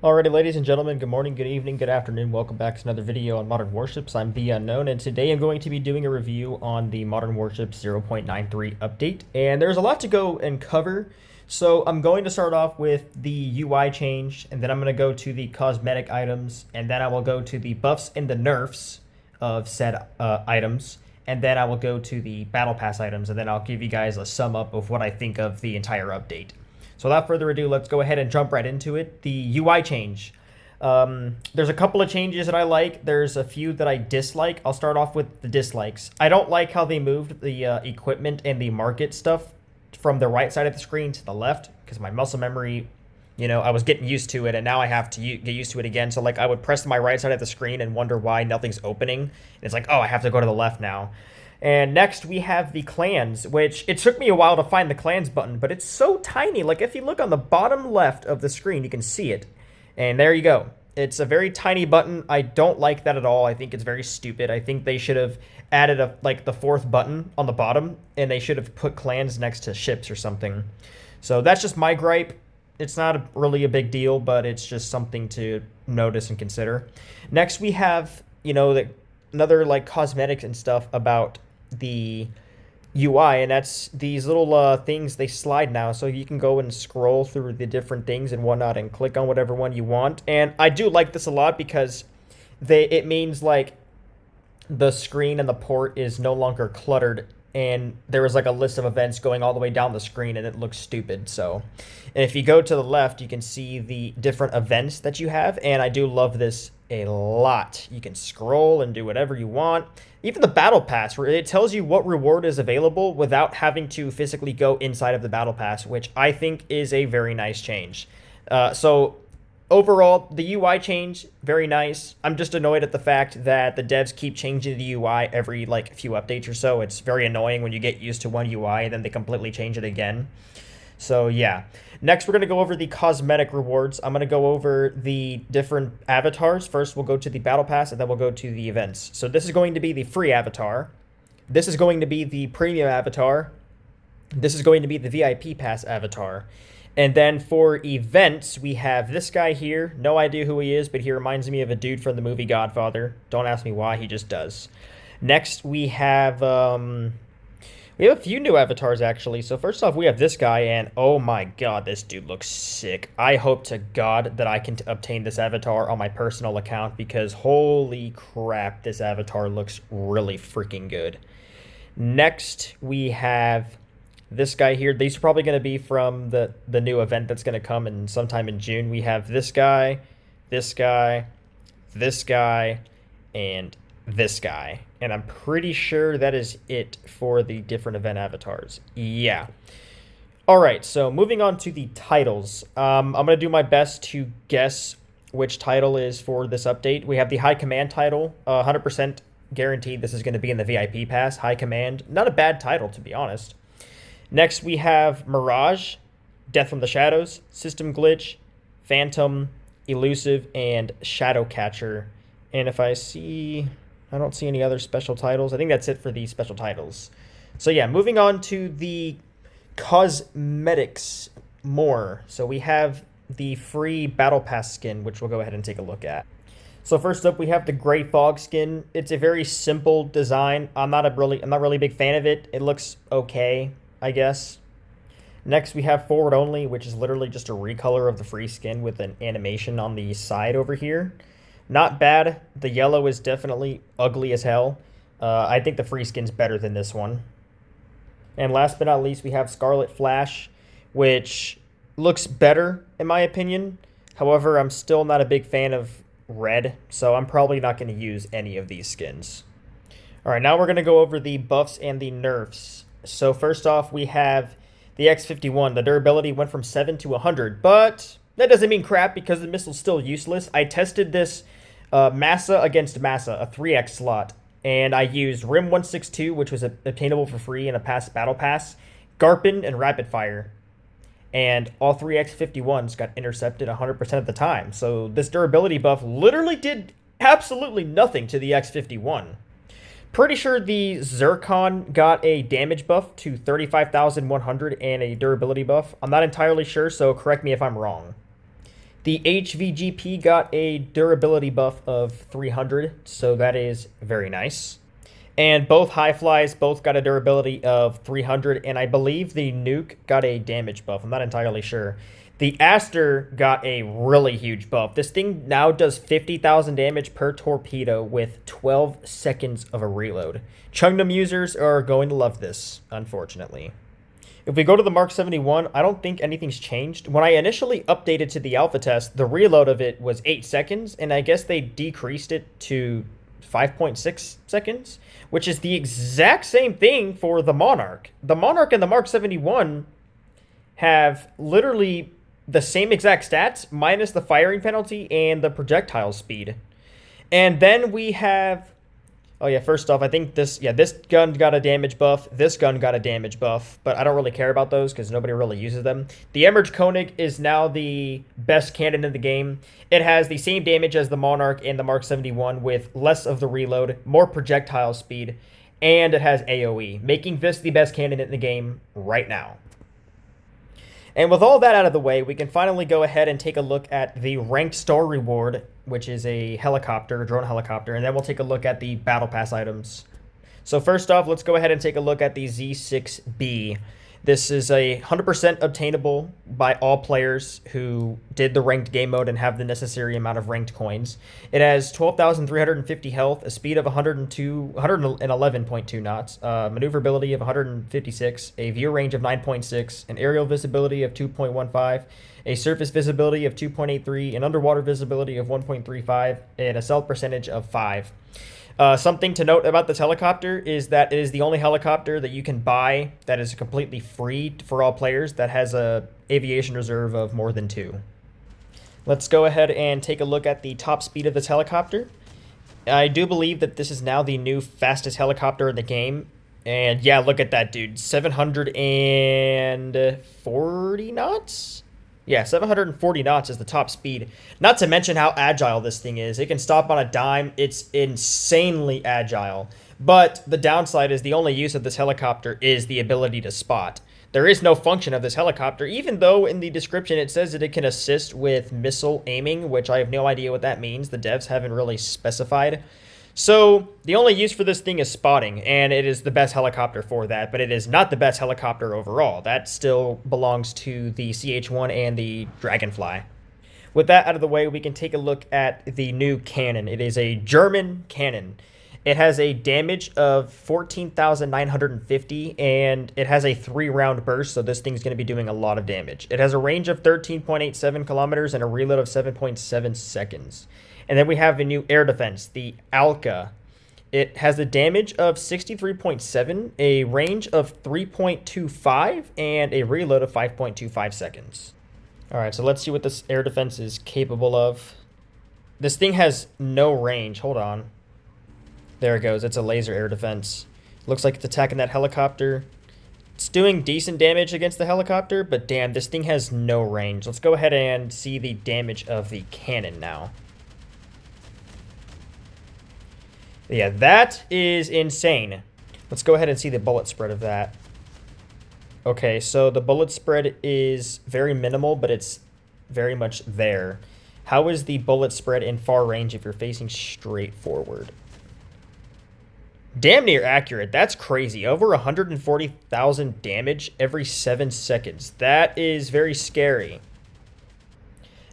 Alrighty, ladies and gentlemen, good morning, good evening, good afternoon. Welcome back to another video on Modern Warships. I'm The Unknown, and today I'm going to be doing a review on the Modern Warships 0.93 update. And there's a lot to go and cover, so I'm going to start off with the UI change, and then I'm going to go to the cosmetic items, and then I will go to the buffs and the nerfs of said items, and then I will go to the Battle Pass items, and then I'll give you guys a sum up of what I think of the entire update. So without further ado, let's go ahead and jump right into it. The UI change. There's a couple of changes that I like. There's a few that I dislike. I'll start off with the dislikes. I don't like how they moved the equipment and the market stuff from the right side of the screen to the left, because my muscle memory, I was getting used to it, and now I have to get used to it again. So like I would press my right side of the screen and wonder why nothing's opening. And it's like, oh, I have to go to the left now. And next we have the clans, which it took me a while to find the clans button, but it's so tiny. Like if you look on the bottom left of the screen, you can see it. And there you go. It's a very tiny button. I don't like that at all. I think it's very stupid. I think they should have added the fourth button on the bottom, and they should have put clans next to ships or something. So that's just my gripe. It's not really a big deal, but it's just something to notice and consider. Next we have, another like cosmetics and stuff about the UI, and that's these little things. They slide now, so you can go and scroll through the different things and whatnot and click on whatever one you want. And I do like this a lot because it means like the screen and the port is no longer cluttered, and there is like a list of events going all the way down the screen, and it looks stupid. So, and if you go to the left, you can see the different events that you have, and I do love this a lot. You can scroll and do whatever you want. Even the battle pass, where it tells you what reward is available without having to physically go inside of the battle pass, which I think is a very nice change. So overall, the UI change, very nice. I'm just annoyed at the fact that the devs keep changing the UI every like few updates or so. It's very annoying when you get used to one UI and then they completely change it again. So yeah. Next, we're going to go over the cosmetic rewards. I'm going to go over the different avatars. First, we'll go to the battle pass, and then we'll go to the events. So this is going to be the free avatar. This is going to be the premium avatar. This is going to be the VIP pass avatar. And then for events, we have this guy here. No idea who he is, but he reminds me of a dude from the movie Godfather. Don't ask me why, he just does. Next, we have a few new avatars, actually. So first off, we have this guy, and oh my god, this dude looks sick. I hope to god that I can obtain this avatar on my personal account, because holy crap, this avatar looks really freaking good. Next, we have this guy here. These are probably going to be from the new event that's going to come in sometime in June. We have this guy, this guy, this guy, and this guy. And I'm pretty sure that is it for the different event avatars. Yeah. All right, so moving on to the titles. I'm going to do my best to guess which title is for this update. We have the High Command title, 100% guaranteed this is going to be in the VIP pass. High Command, not a bad title, to be honest. Next, we have Mirage, Death from the Shadows, System Glitch, Phantom, Elusive, and Shadowcatcher. And if I don't see any other special titles. I think that's it for the special titles. So yeah, moving on to the cosmetics more. So we have the free Battle Pass skin, which we'll go ahead and take a look at. So first up, we have the Gray Fog skin. It's a very simple design. I'm not really a big fan of it. It looks okay, I guess. Next, we have Forward Only, which is literally just a recolor of the free skin with an animation on the side over here. Not bad. The yellow is definitely ugly as hell. I think the free skin's better than this one. And last but not least, we have Scarlet Flash, which looks better in my opinion. However, I'm still not a big fan of red, so I'm probably not going to use any of these skins. All right, now we're going to go over the buffs and the nerfs. So first off, we have the X-51. The durability went from 7 to 100, but that doesn't mean crap because the missile's still useless. I tested this Massa against Massa, a 3x slot, and I used Rim 162, which was obtainable for free in a past battle pass, Garpin, and Rapid Fire. And all three X-51s got intercepted 100% of the time. So this durability buff literally did absolutely nothing to the X-51. Pretty sure the Zircon got a damage buff to 35,100 and a durability buff. I'm not entirely sure, so correct me if I'm wrong. The HVGP got a durability buff of 300, so that is very nice. And both high flies both got a durability of 300, and I believe the nuke got a damage buff. I'm not entirely sure. The Aster got a really huge buff. This thing now does 50,000 damage per torpedo with 12 seconds of a reload. Chungnam users are going to love this, unfortunately. If we go to the Mark 71, I don't think anything's changed. When I initially updated to the alpha test, the reload of it was 8 seconds, and I guess they decreased it to 5.6 seconds, which is the exact same thing for the Monarch. The Monarch and the Mark 71 have literally the same exact stats, minus the firing penalty and the projectile speed. And then we have... Oh, yeah, first off, I think this gun got a damage buff. This gun got a damage buff, but I don't really care about those because nobody really uses them. The Emerge Koenig is now the best cannon in the game. It has the same damage as the Monarch and the Mark 71 with less of the reload, more projectile speed, and it has AoE, making this the best cannon in the game right now. And with all that out of the way, we can finally go ahead and take a look at the ranked star reward, which is a helicopter, a drone helicopter, and then we'll take a look at the battle pass items. So first off, let's go ahead and take a look at the Z6B. This is a 100% obtainable by all players who did the ranked game mode and have the necessary amount of ranked coins. It has 12,350 health, a speed of 111.2 knots, maneuverability of 156, a view range of 9.6, an aerial visibility of 2.15, a surface visibility of 2.83, an underwater visibility of 1.35, and a stealth percentage of 5. Something to note about this helicopter is that it is the only helicopter that you can buy that is completely free for all players that has a aviation reserve of more than 2. Let's go ahead and take a look at the top speed of this helicopter. I do believe that this is now the new fastest helicopter in the game. And yeah, look at that, dude. 740 knots? Yeah, 740 knots is the top speed. Not to mention how agile this thing is. It can stop on a dime. It's insanely agile. But the downside is the only use of this helicopter is the ability to spot. There is no function of this helicopter, even though in the description it says that it can assist with missile aiming, which I have no idea what that means. The devs haven't really specified. So the only use for this thing is spotting, and it is the best helicopter for that, but it is not the best helicopter overall. That still belongs to the CH-1 and the Dragonfly. With that out of the way, we can take a look at the new cannon. It is a German cannon. It has a damage of 14,950, and it has a 3-round burst, so this thing's going to be doing a lot of damage. It has a range of 13.87 kilometers and a reload of 7.7 seconds. And then we have the new air defense, the Alka. It has a damage of 63.7, a range of 3.25, and a reload of 5.25 seconds. All right, so let's see what this air defense is capable of. This thing has no range. Hold on. There it goes. It's a laser air defense. Looks like it's attacking that helicopter. It's doing decent damage against the helicopter, but damn, this thing has no range. Let's go ahead and see the damage of the cannon now. Yeah, that is insane. Let's go ahead and see the bullet spread of that. Okay, so the bullet spread is very minimal, but it's very much there. How is the bullet spread in far range if you're facing straight forward? Damn near accurate. That's crazy. Over 140,000 damage every 7 seconds. That is very scary.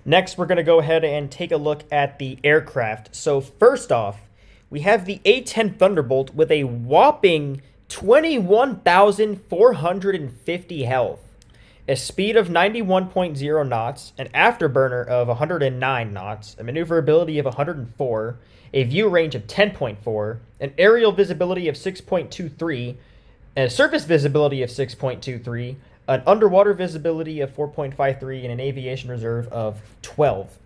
Next, we're going to go ahead and take a look at the aircraft. So first off, we have the A-10 Thunderbolt with a whopping 21,450 health, a speed of 91.0 knots, an afterburner of 109 knots, a maneuverability of 104, a view range of 10.4, an aerial visibility of 6.23, a surface visibility of 6.23, an underwater visibility of 4.53, and an aviation reserve of 12.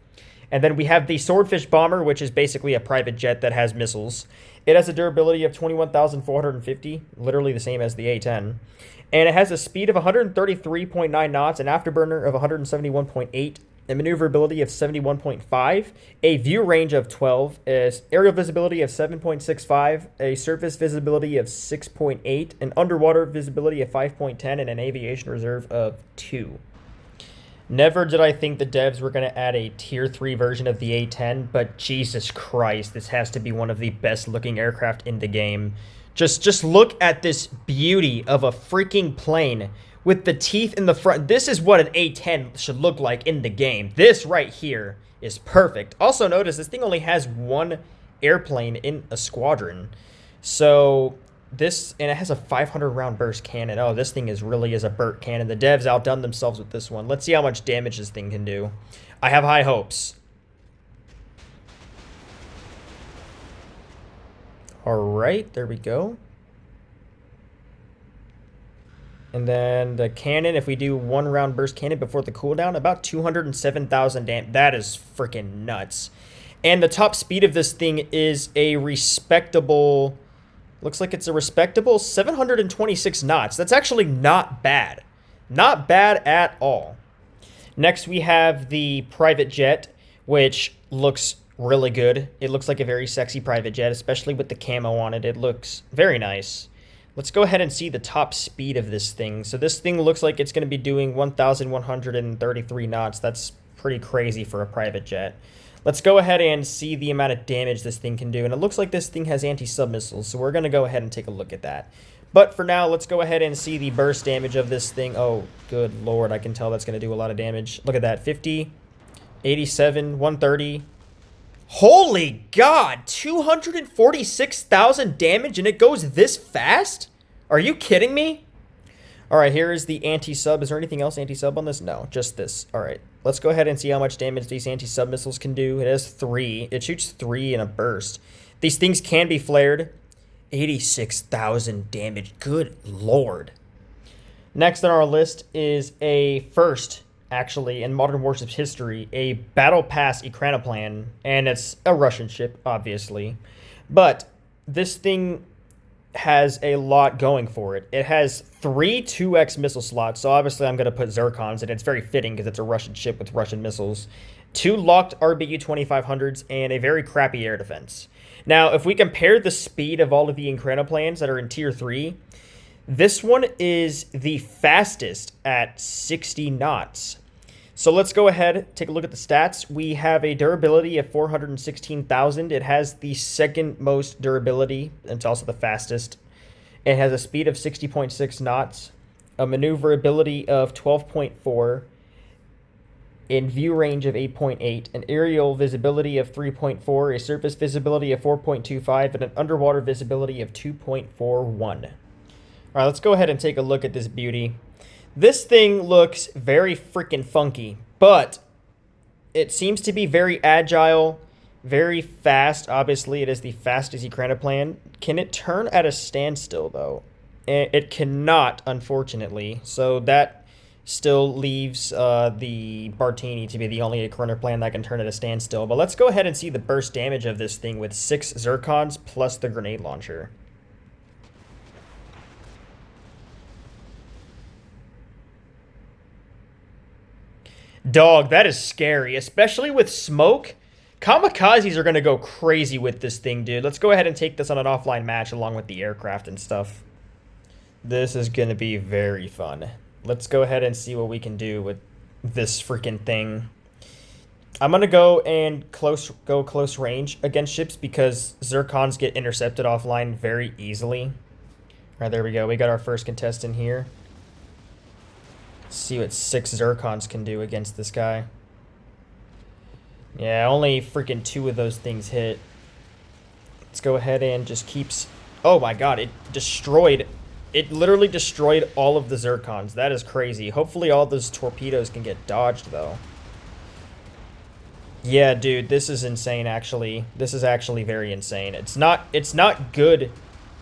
And then we have the Swordfish Bomber, which is basically a private jet that has missiles. It has a durability of 21,450, literally the same as the A-10. And it has a speed of 133.9 knots, an afterburner of 171.8, a maneuverability of 71.5, a view range of 12, an aerial visibility of 7.65, a surface visibility of 6.8, an underwater visibility of 5.10, and an aviation reserve of 2. Never did I think the devs were going to add a tier 3 version of the A-10, but Jesus Christ, this has to be one of the best looking aircraft in the game. Just look at this beauty of a freaking plane with the teeth in the front. This is what an A-10 should look like in the game. This right here is perfect. Also notice this thing only has one airplane in a squadron. So this, and it has a 500 round burst cannon. Oh, this thing really is a burst cannon. The devs outdone themselves with this one. Let's see how much damage this thing can do. I have high hopes. All right, there we go. And then the cannon, if we do 1 round burst cannon before the cooldown, about 207,000 damage. That is freaking nuts. And the top speed of this thing is a respectable, looks like it's a respectable 726 knots. That's actually not bad. Not bad at all. Next, we have the private jet, which looks really good. It looks like a very sexy private jet, especially with the camo on it. It looks very nice. Let's go ahead and see the top speed of this thing. So this thing looks like it's going to be doing 1,133 knots. That's pretty crazy for a private jet. Let's go ahead and see the amount of damage this thing can do. And it looks like this thing has anti-sub missiles, so we're going to go ahead and take a look at that. But for now, let's go ahead and see the burst damage of this thing. Oh, good lord, I can tell that's going to do a lot of damage. Look at that, 50, 87, 130. Holy God, 246,000 damage and it goes this fast? Are you kidding me? All right, here is the anti-sub. Is there anything else anti-sub on this? No, just this. All right, let's go ahead and see how much damage these anti-sub missiles can do. It has 3. It shoots 3 in a burst. These things can be flared. 86,000 damage. Good lord. Next on our list is a first, actually, in Modern Warships history, a Battle Pass ekranoplan, and it's a Russian ship, obviously. But this thing has a lot going for it. It has 3 2x missile slots, so obviously I'm going to put Zircons, and it's very fitting because it's a Russian ship with Russian missiles. 2 locked RBU 2500s, and a very crappy air defense. Now, if we compare the speed of all of the ekranoplans that are in Tier 3, this one is the fastest at 60 knots. So let's go ahead, take a look at the stats. We have a durability of 416,000. It has the second most durability. It's also the fastest. It has a speed of 60.6 knots, a maneuverability of 12.4, in view range of 8.8, an aerial visibility of 3.4, a surface visibility of 4.25, and an underwater visibility of 2.41. All right, let's go ahead and take a look at this beauty. This thing looks very freaking funky, but it seems to be very agile, very fast. Obviously, it is the fastest ekranoplan. Can it turn at a standstill, though? It cannot, unfortunately. So that still leaves the Bartini to be the only ekranoplan that can turn at a standstill. But let's go ahead and see the burst damage of this thing with 6 Zircons plus the grenade launcher. Dog, that is scary, especially with smoke. Kamikazes are going to go crazy with this thing, dude. Let's go ahead and take this on an offline match along with the aircraft and stuff. This is going to be very fun. Let's go ahead and see what we can do with this freaking thing. I'm going to go close range against ships because Zircons get intercepted offline very easily. All right, there we go. We got our first contestant here. See what 6 Zircons can do against this guy. Yeah, only freaking 2 of those things hit. Let's go ahead and just keeps... Oh my god, it destroyed... It literally destroyed all of the Zircons. That is crazy. Hopefully all those torpedoes can get dodged, though. Yeah, dude, this is insane, actually. This is actually very insane. It's not good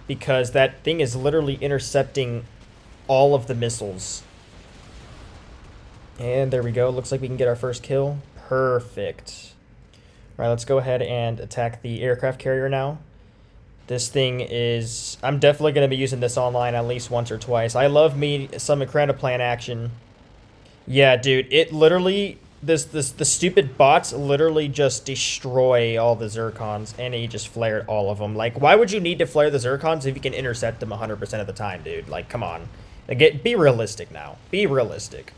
because that thing is literally intercepting all of the missiles. And there we go. Looks like we can get our first kill. Perfect. All right, let's go ahead and attack the aircraft carrier now. This thing is... I'm definitely going to be using this online at least once or twice. I love me some ekranoplan action. Yeah, dude, it literally... the stupid bots literally just destroy all the Zircons, and he just flared all of them. Like, why would you need to flare the Zircons if you can intercept them 100% of the time, dude? Like, come on. Like, be realistic now. Be realistic.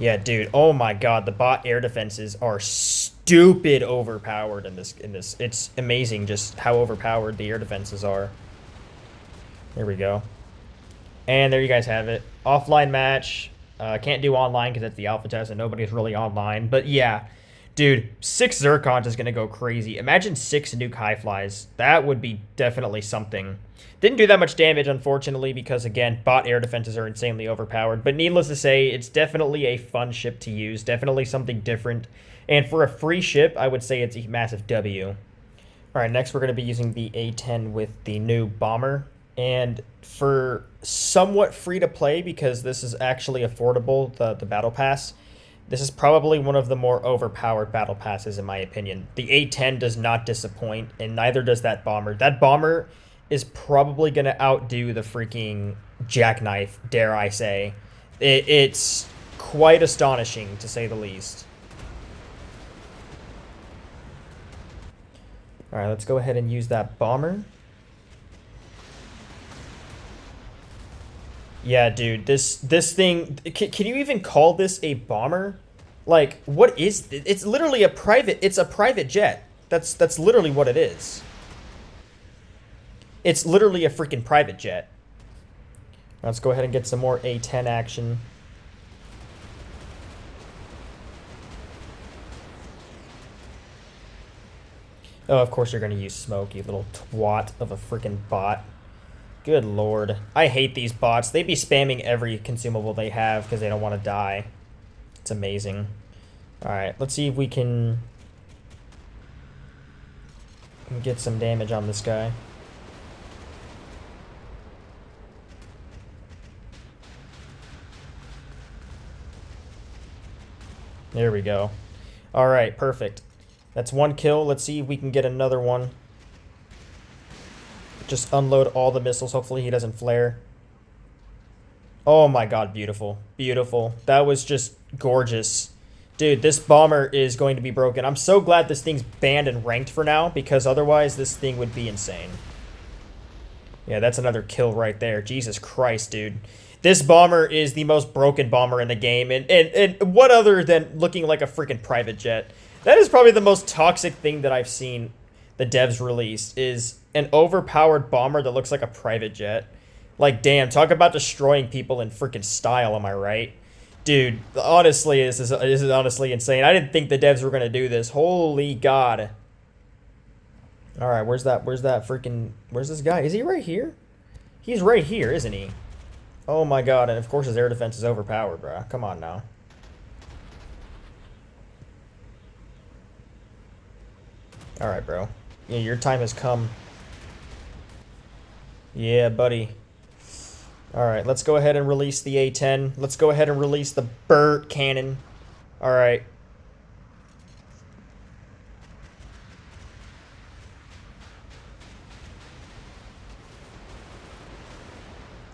Yeah, dude. Oh my god, the bot air defenses are stupid overpowered in this. It's amazing just how overpowered the air defenses are. There we go. And there you guys have it. Offline match. Can't do online because it's the alpha test and nobody's really online. But yeah, dude, 6 Zircons is going to go crazy. Imagine 6 nuke high flies. That would be definitely something. Didn't do that much damage, unfortunately, because, again, bot air defenses are insanely overpowered. But needless to say, it's definitely a fun ship to use. Definitely something different. And for a free ship, I would say it's a massive W. All right, next we're going to be using the A10 with the new bomber. And for somewhat free to play, because this is actually affordable, the battle pass, this is probably one of the more overpowered battle passes in my opinion. The A10 does not disappoint, and neither does that bomber. That bomber is probably going to outdo the freaking jackknife, dare I say. It's quite astonishing, to say the least. All right, let's go ahead and use that bomber. Yeah, dude, this thing, can you even call this a bomber? Like, what is it? It's literally it's a private jet. That's literally what it is. It's literally a freaking private jet. Let's go ahead and get some more A10 action. Oh, of course you're going to use smoke, you little twat of a freaking bot. Good lord. I hate these bots. They be spamming every consumable they have because they don't want to die. It's amazing. Alright, let's see if we can get some damage on this guy. There we go. Alright, perfect. That's 1 kill. Let's see if we can get another one. Just unload all the missiles. Hopefully he doesn't flare. Oh my god, beautiful. Beautiful. That was just gorgeous. Dude, this bomber is going to be broken. I'm so glad this thing's banned and ranked for now, because otherwise this thing would be insane. Yeah, that's another kill right there. Jesus Christ, dude. This bomber is the most broken bomber in the game, and what other than looking like a freaking private jet? That is probably the most toxic thing that I've seen the devs released, is an overpowered bomber that looks like a private jet. Like, damn, talk about destroying people in freaking style, am I right? Dude, honestly, this is honestly insane. I didn't think the devs were gonna do this. Holy god. Alright, where's this guy? Is he right here? He's right here, isn't he? Oh my god, and of course his air defense is overpowered, bro. Come on now. Alright, bro. Yeah, your time has come. Yeah, buddy. Alright, let's go ahead and release the A10. Let's go ahead and release the Burt cannon. Alright.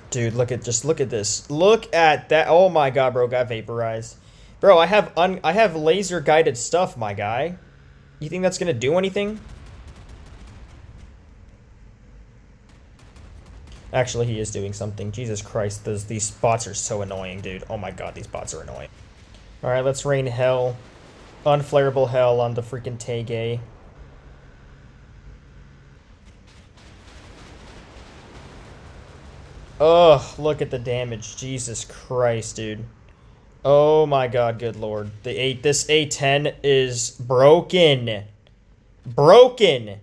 Dude, look at this. Look at that. Oh my god, bro, got vaporized. Bro, I have laser guided stuff, my guy. You think that's gonna do anything? Actually, he is doing something. Jesus Christ, these bots are so annoying, dude. Oh my god, these bots are annoying. Alright, let's rain hell. Unflareable hell on the freaking Tege. Ugh, look at the damage. Jesus Christ, dude. Oh my god, good lord. This A10 is broken. Broken!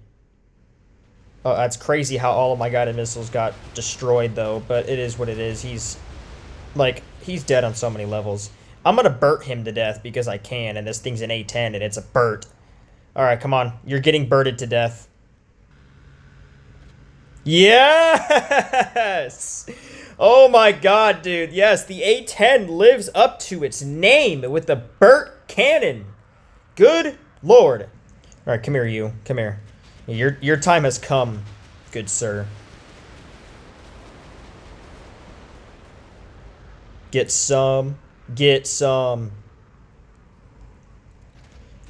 Oh, that's crazy how all of my guided missiles got destroyed, though. But it is what it is. He's dead on so many levels. I'm gonna Burt him to death because I can, and this thing's an A10, and it's a Burt. Alright, come on. You're getting Burted to death. Yes! Oh my god, dude. Yes, the A10 lives up to its name with the Burt cannon. Good lord. Alright, come here, you. Come here. Your time has come, good sir. Get some. Get some.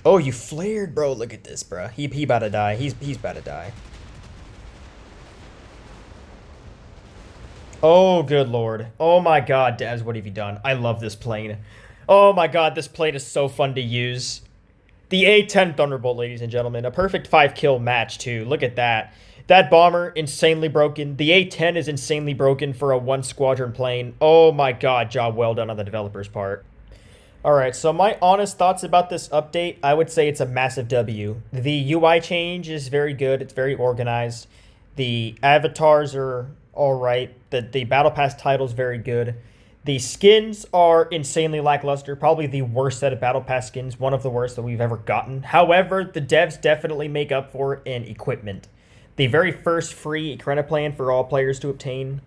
Oh, you flared, bro. Look at this, bro. He about to die. He's about to die. Oh, good lord. Oh my god, Daz, what have you done? I love this plane. Oh my god, this plate is so fun to use. The A10 Thunderbolt, ladies and gentlemen. A perfect 5-kill match, too. Look at that. That bomber, insanely broken. The A10 is insanely broken for a 1-squadron plane. Oh my god, job well done on the developer's part. Alright, so my honest thoughts about this update, I would say it's a massive W. The UI change is very good. It's very organized. The avatars are alright. The Battle Pass title is very good. The skins are insanely lackluster. Probably the worst set of Battle Pass skins. One of the worst that we've ever gotten. However, the devs definitely make up for it in equipment. The very first free ekranoplan for all players to obtain,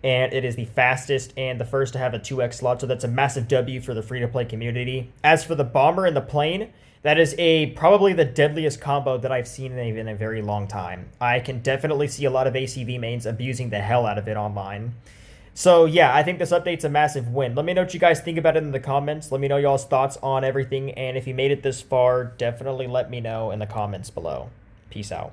and it is the fastest and the first to have a 2x slot, so that's a massive W for the free-to-play community. As for the bomber and the plane, that is probably the deadliest combo that I've seen in a very long time. I can definitely see a lot of ACV mains abusing the hell out of it online. So yeah, I think this update's a massive win. Let me know what you guys think about it in the comments. Let me know y'all's thoughts on everything, and if you made it this far, definitely let me know in the comments below. Peace out.